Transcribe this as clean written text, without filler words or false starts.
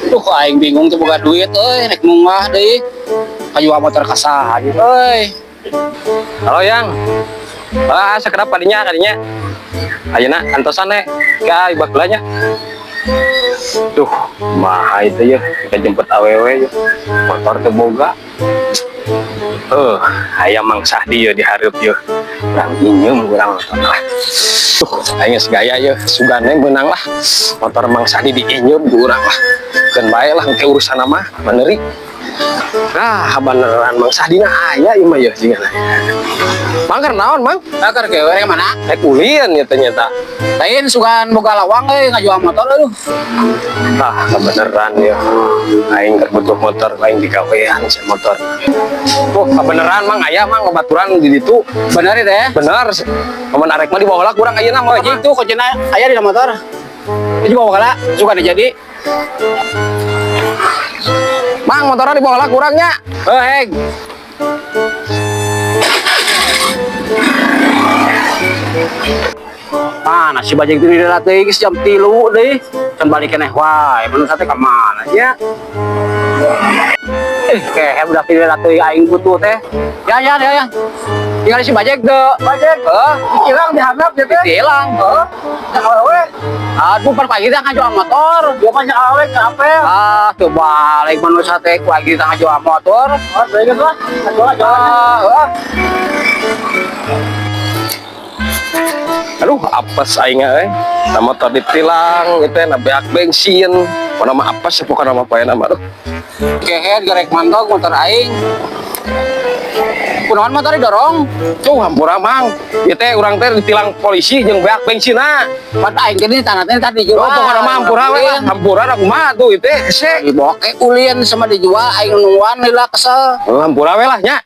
Duh, aing bingung tuh boga duit naik munggah deui. Kajual motor kasaha gitu Halo yang, sekedap kadinya. Ayeuna kantosan ka ibak belanya. Duh, mah itu ya, kita jemput awewe ya. Motor teu boga. Aya Mang Sahdi ya dihareup ya. Urang inyeum urang motor lah. Aing geus gaya ya, sugane meunang lah. Motor Mang Sahdi diinyeum ku urang lah. Keun bae lah ke urusan mah, beneuri. Beneran Mang Sahdi na aya ieu mah ya singan. Mang keur naon, Mang? keur kewe mana Ulian ya ternyata. lain sugan boga lawang ngajual motor aduh Kebeneran ya. Aing keur butuh motor, aing digawean si motor. Kebeneran Mang aya Mang baturan di ditu. bener deh Bener. Amun arek mah dibawa kurang ayeuna mah itu kocina aya di motor itu bawa kala suka jadi Mang motornya dibawa kurangnya. heg nasi bajeng itu dilatih jam 3 deh kan balik keneh wae menurut saya kemana ya kayak udah pilih latih aing butuh teh ya tinggal si bajek deh hilang dihanap gitu hilang aduh per pagi dah ngajual motor gua banyak awet capek tuh balik menurut saya pagi dah ngajual motor baik lah ngajual Aduh, apes aing na motor ditilang gitu na beak bensin. Pokona mah apes pokona mah paena mah aduh. kehet garek mantog motor aing kunaon motor didorong Tuh hampura Mang. Ieu teh urang teh ditilang polisi jeung beak bensinna. pan aing gini tanatnya tadi dijual Pokona mah hampura we lah. Hampura da kumaha tuh ieu teh hese. dibawa ke ulin sama dijual aing nungguan heula kesel Hampura we lah nya.